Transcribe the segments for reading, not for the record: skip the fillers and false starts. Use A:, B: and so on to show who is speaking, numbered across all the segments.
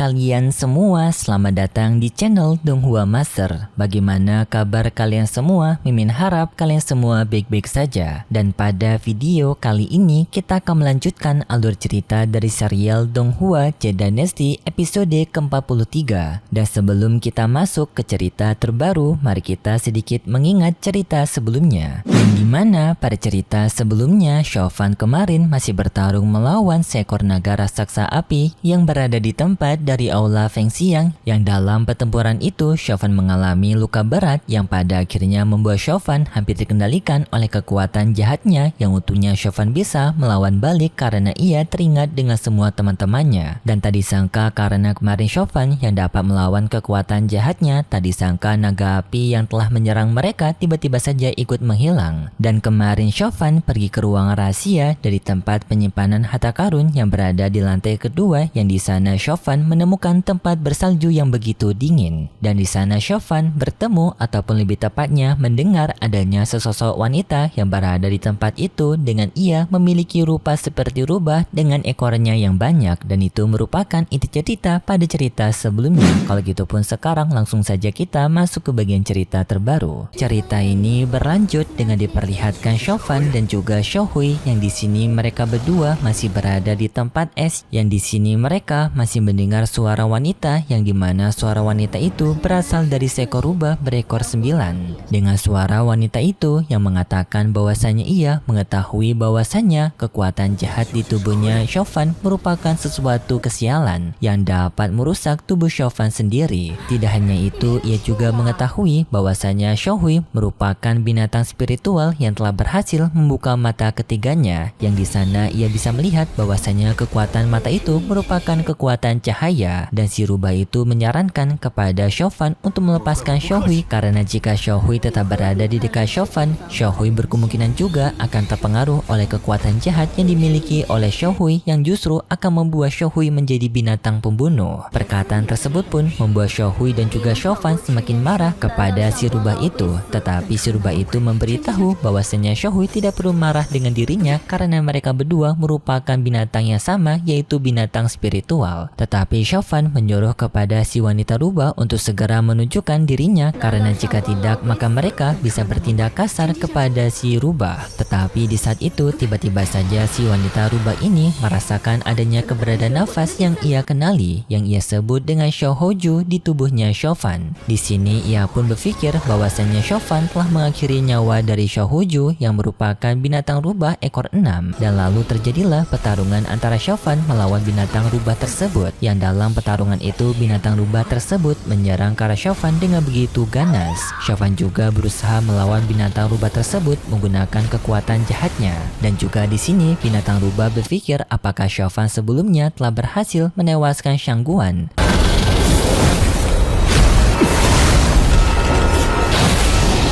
A: kalian semua, selamat datang di channel Donghua Master. Bagaimana kabar kalian semua? Mimin harap kalian semua baik-baik saja. Dan pada video kali ini kita akan melanjutkan alur cerita dari serial Donghua Jade Dynasty episode ke-43. Dan sebelum kita masuk ke cerita terbaru, mari kita sedikit mengingat cerita sebelumnya. Yang dimana pada cerita sebelumnya Chauvin kemarin masih bertarung melawan seekor naga raksasa api yang berada di tempat dari Aula Fengxiang, yang dalam pertempuran itu Chauvin mengalami luka berat yang pada akhirnya membuat Chauvin hampir dikendalikan oleh kekuatan jahatnya, yang utuhnya Chauvin bisa melawan balik karena ia teringat dengan semua teman-temannya. Dan tak disangka karena kemarin Chauvin yang dapat melawan kekuatan jahatnya, tak disangka naga api yang telah menyerang mereka tiba-tiba saja ikut menghilang. Dan kemarin Chauvin pergi ke ruang rahasia dari tempat penyimpanan harta karun yang berada di lantai kedua, yang di sana Chauvin menemukan tempat bersalju yang begitu dingin. Dan di sana Chauvin bertemu, ataupun lebih tepatnya mendengar adanya sesosok wanita yang berada di tempat itu dengan ia memiliki rupa seperti rubah dengan ekornya yang banyak, dan itu merupakan inti cerita pada cerita sebelumnya. Kalau gitu pun sekarang langsung saja kita masuk ke bagian cerita terbaru. Cerita ini berlanjut dengan diperlihatkan Chauvin dan juga Xiaohui, yang di sini mereka berdua masih berada di tempat es, yang di sini mereka masih mendengar suara wanita, yang dimana suara wanita itu berasal dari seekor rubah berekor 9. Dengan suara wanita itu yang mengatakan bahwasanya ia mengetahui bahwasanya kekuatan jahat di tubuhnya Chauvin merupakan sesuatu kesialan yang dapat merusak tubuh Chauvin sendiri. Tidak hanya itu, ia juga mengetahui bahwasanya Xiaohui merupakan binatang spiritual yang telah berhasil membuka mata ketiganya, yang di sana ia bisa melihat bahwasanya kekuatan mata itu merupakan kekuatan cahaya. Dan si rubah itu menyarankan kepada Chauvin untuk melepaskan Xiaohui, karena jika Xiaohui tetap berada di dekat Chauvin, Xiaohui berkemungkinan juga akan terpengaruh oleh kekuatan jahat yang dimiliki oleh Xiaohui, yang justru akan membuat Xiaohui menjadi binatang pembunuh. Perkataan tersebut pun membuat Xiaohui dan juga Chauvin semakin marah kepada si rubah itu. Tetapi si rubah itu memberitahu bahwasanya Xiaohui tidak perlu marah dengan dirinya karena mereka berdua merupakan binatang yang sama, yaitu binatang spiritual. Tetapi Chauvin menyuruh kepada si wanita rubah untuk segera menunjukkan dirinya, karena jika tidak maka mereka bisa bertindak kasar kepada si rubah. Tetapi di saat itu tiba-tiba saja si wanita rubah ini merasakan adanya keberadaan nafas yang ia kenali, yang ia sebut dengan Xiao Hoju di tubuhnya Chauvin. Di sini ia pun berpikir bahwasanya Chauvin telah mengakhiri nyawa dari Xiao Hoju yang merupakan binatang rubah ekor 6. Dan lalu terjadilah pertarungan antara Chauvin melawan binatang rubah tersebut, yang dalam pertarungan itu binatang rubah tersebut menyerang ke arah Chauvin dengan begitu ganas. Chauvin juga berusaha melawan binatang rubah tersebut menggunakan kekuatan jahatnya. Dan juga di sini binatang rubah berpikir apakah Chauvin sebelumnya telah berhasil menewaskan Shangguan.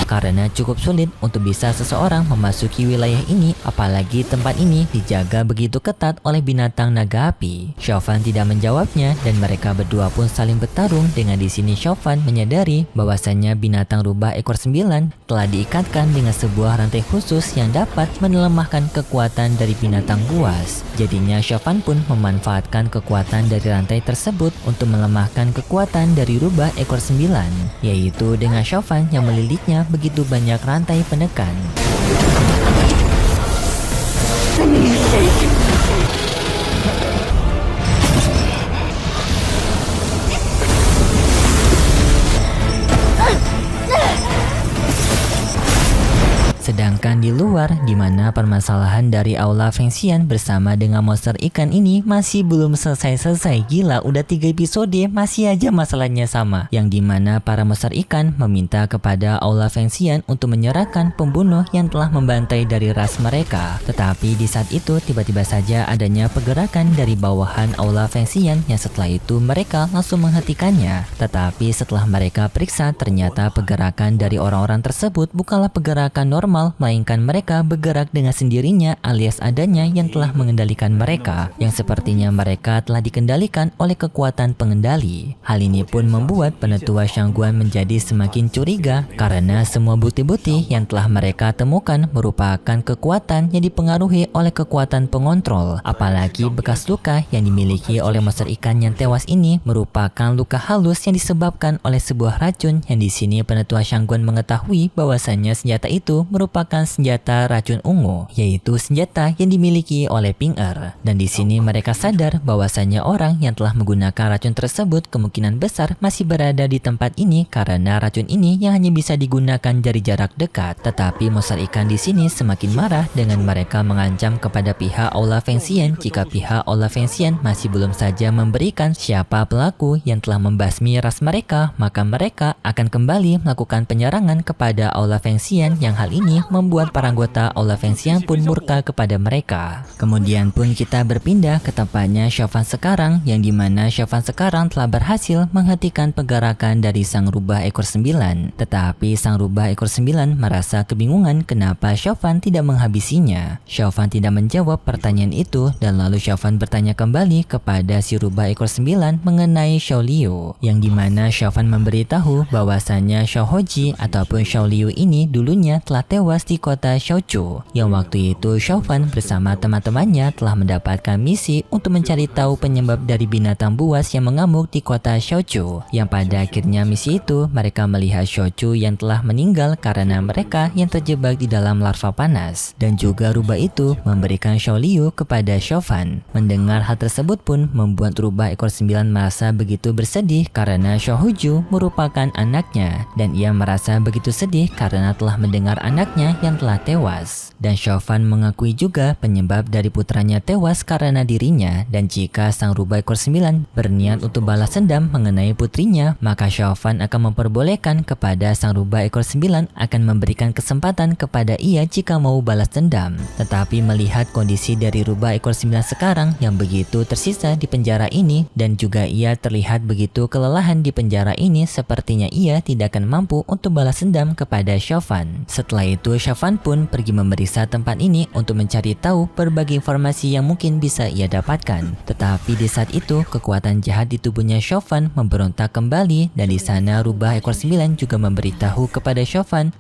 A: Karena cukup sulit untuk bisa seseorang memasuki wilayah ini, apalagi tempat ini dijaga begitu ketat oleh binatang naga api. Chauvin tidak menjawabnya, dan mereka berdua pun saling bertarung. Dengan di sini Chauvin menyadari bahwasanya binatang rubah ekor 9 telah diikatkan dengan sebuah rantai khusus yang dapat melemahkan kekuatan dari binatang buas. Jadinya Chauvin pun memanfaatkan kekuatan dari rantai tersebut untuk melemahkan kekuatan dari rubah ekor 9, yaitu dengan Chauvin yang melilitnya begitu banyak rantai penekan. Sedangkan di luar, di mana permasalahan dari Aula Fengxian bersama dengan monster ikan ini masih belum selesai-selesai. Gila, udah 3 episode masih aja masalahnya sama, yang dimana para monster ikan meminta kepada Aula Fengxian untuk menyerahkan pembunuh yang telah membantai dari ras mereka. Tetapi di saat itu tiba-tiba saja adanya pergerakan dari bawahan Aula Fengxian, yang setelah itu mereka langsung menghentikannya. Tetapi setelah mereka periksa, ternyata pergerakan dari orang-orang tersebut bukanlah pergerakan normal, melainkan mereka bergerak dengan sendirinya alias adanya yang telah mengendalikan mereka, yang sepertinya mereka telah dikendalikan oleh kekuatan pengendali. Hal ini pun membuat penetua Shangguan menjadi semakin curiga karena semua bukti-bukti yang telah mereka temukan merupakan kekuatan yang dipengaruhi oleh kekuatan pengontrol. Apalagi bekas luka yang dimiliki oleh monster ikan yang tewas ini merupakan luka halus yang disebabkan oleh sebuah racun, yang di sini penetua Shangguan mengetahui bahwasannya senjata itu merupakan senjata racun ungu, yaitu senjata yang dimiliki oleh Ping Er. Dan di sini mereka sadar bahwasannya orang yang telah menggunakan racun tersebut kemungkinan besar masih berada di tempat ini karena racun ini yang hanya bisa digunakan dari jarak dekat. Tetapi monster ikan di sini semakin marah dengan mereka mengancam kepada pihak Aula Fengxian jika pihak Aula Fengxian masih belum saja memberikan siapa pelaku yang telah membasmi ras mereka, maka mereka akan kembali melakukan penyerangan kepada Aula Fengxian, yang hal ini membuat para anggota Aula Fengxian pun murka kepada mereka. Kemudian pun kita berpindah ke tempatnya Chauvin sekarang, yang dimana Chauvin sekarang telah berhasil menghentikan pergerakan dari sang rubah ekor 9. Tetapi sang rubah ekor 9 merasa kebingungan kenapa Chauvin tidak menghabisinya. Chauvin tidak menjawab pertanyaan itu, dan lalu Chauvin bertanya kembali kepada si rubah ekor 9 mengenai Xiao Liu, yang dimana Chauvin memberitahu bahwasannya Xiao Hoji ataupun Xiao Liu ini dulunya telah tewas di kota Xiaochu, yang waktu itu Chauvin bersama teman-temannya telah mendapatkan misi untuk mencari tahu penyebab dari binatang buas yang mengamuk di kota Xiaochu, yang pada akhirnya misi itu mereka melihat Xiaochu yang telah meninggal karena mereka yang terjebak di dalam larva panas, dan juga rubah itu memberikan Xiao Liu kepada Chauvin. Mendengar hal tersebut pun membuat rubah ekor 9 merasa begitu bersedih karena Xiao Huju merupakan anaknya, dan ia merasa begitu sedih karena telah mendengar anaknya yang telah tewas. Dan Chauvin mengakui juga penyebab dari putranya tewas karena dirinya, dan jika sang rubah ekor 9 berniat untuk balas dendam mengenai putrinya, maka Chauvin akan memperbolehkan kepada sang rubah ekor 9 akan memberikan kesempatan kepada ia jika mau balas dendam. Tetapi melihat kondisi dari rubah ekor 9 sekarang yang begitu tersisa di penjara ini, dan juga ia terlihat begitu kelelahan di penjara ini, sepertinya ia tidak akan mampu untuk balas dendam kepada Chauvin. Setelah itu Chauvin pun pergi memeriksa tempat ini untuk mencari tahu berbagai informasi yang mungkin bisa ia dapatkan. Tetapi di saat itu kekuatan jahat di tubuhnya Chauvin memberontak kembali, dan di sana rubah ekor 9 juga memberitahu kepada Chauvin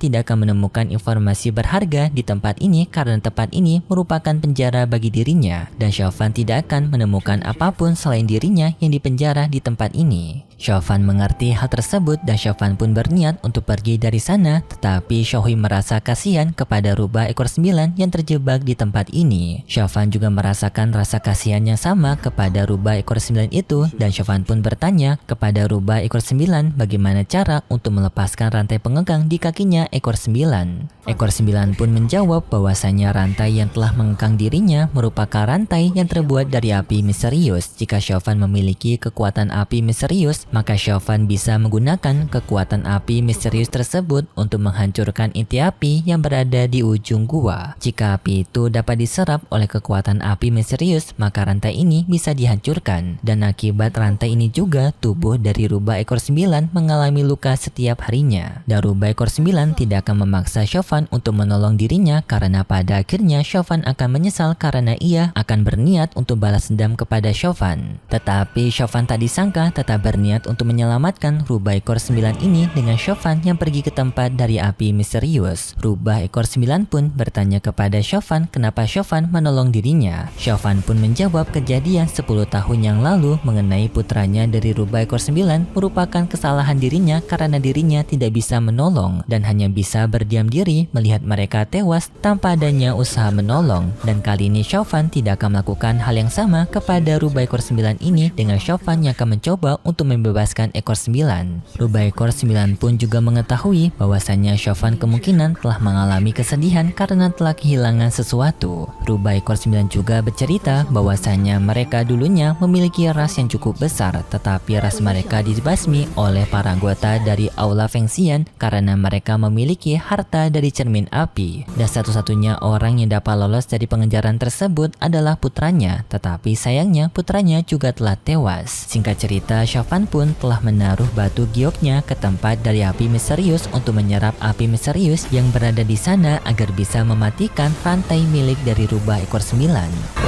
A: tidak akan menemukan informasi berharga di tempat ini karena tempat ini merupakan penjara bagi dirinya, dan Chauvin tidak akan menemukan apapun selain dirinya yang dipenjara di tempat ini. Chauvin mengerti hal tersebut dan Chauvin pun berniat untuk pergi dari sana, tetapi Xiaohui merasa kasihan kepada rubah ekor 9 yang terjebak di tempat ini. Chauvin juga merasakan rasa kasihan yang sama kepada rubah ekor 9 itu, dan Chauvin pun bertanya kepada rubah ekor 9 bagaimana cara untuk melepaskan rantai pengegang di kakinya ekor 9. Ekor 9 pun menjawab bahwasanya rantai yang telah mengekang dirinya merupakan rantai yang terbuat dari api misterius. Jika Chauvin memiliki kekuatan api misterius, maka Chauvin bisa menggunakan kekuatan api misterius tersebut untuk menghancurkan inti api yang berada di ujung gua. Jika api itu dapat diserap oleh kekuatan api misterius, maka rantai ini bisa dihancurkan, dan akibat rantai ini juga tubuh dari rubah ekor 9 mengalami luka setiap harinya. Dan rubah ekor 9 tidak akan memaksa Chauvin untuk menolong dirinya karena pada akhirnya Chauvin akan menyesal karena ia akan berniat untuk balas dendam kepada Chauvin. Tetapi Chauvin tak disangka tetap berniat untuk menyelamatkan rubah ekor 9 ini dengan Chauvin yang pergi ke tempat dari api misterius. Rubah ekor 9 pun bertanya kepada Chauvin kenapa Chauvin menolong dirinya. Chauvin pun menjawab kejadian 10 tahun yang lalu mengenai putranya dari rubah ekor 9 merupakan kesalahan dirinya karena dirinya tidak bisa menolong dan hanya bisa berdiam diri melihat mereka tewas tanpa adanya usaha menolong. Dan kali ini Chauvin tidak akan melakukan hal yang sama kepada rubah ekor 9 ini dengan Chauvin yang akan mencoba untuk membebaskan ekor 9. Rubah ekor 9 pun juga mengetahui bahwasannya Chauvin kemungkinan telah mengalami kesedihan karena telah kehilangan sesuatu. Rubah ekor 9 juga bercerita bahwasannya mereka dulunya memiliki ras yang cukup besar, tetapi ras mereka dibasmi oleh para anggota dari Aula Fengxian karena mereka memiliki harta dari cermin api. Dan satu-satunya orang yang dapat lolos dari pengejaran tersebut adalah putranya, tetapi sayangnya putranya juga telah tewas. Singkat cerita, Chauvin pun pun telah menaruh batu gioknya ke tempat dari api misterius untuk menyerap api misterius yang berada di sana agar bisa mematikan rantai milik dari rubah ekor 9.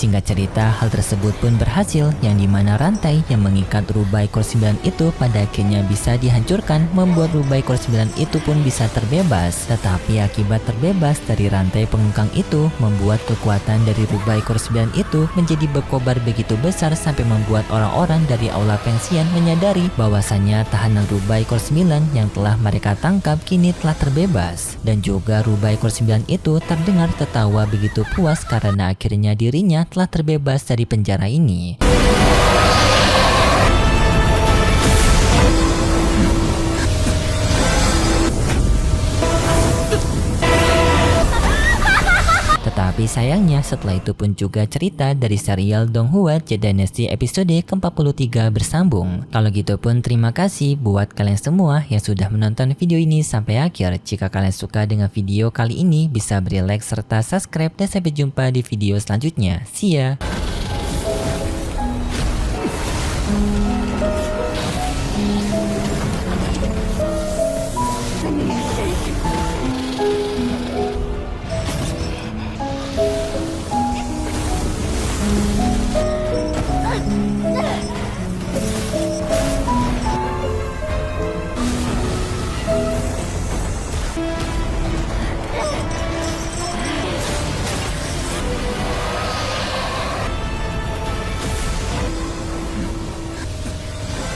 A: Singkat cerita, hal tersebut pun berhasil, yang dimana rantai yang mengikat rubah ekor 9 itu pada akhirnya bisa dihancurkan, membuat rubah ekor 9 itu pun bisa terbebas. Tetapi akibat terbebas dari rantai pengungkang itu, membuat kekuatan dari rubah ekor 9 itu menjadi berkobar begitu besar sampai membuat orang-orang dari aula Fengxian menyadari bahwasannya tahanan rubah ekor 9 yang telah mereka tangkap kini telah terbebas. Dan juga rubah ekor 9 itu terdengar tertawa begitu puas karena akhirnya dirinya telah terbebas dari penjara ini. Tetapi sayangnya setelah itu pun juga cerita dari serial Donghua The Dynasty episode ke-43 bersambung. Kalau gitu pun terima kasih buat kalian semua yang sudah menonton video ini sampai akhir. Jika kalian suka dengan video kali ini, bisa beri like serta subscribe, dan sampai jumpa di video selanjutnya. See ya!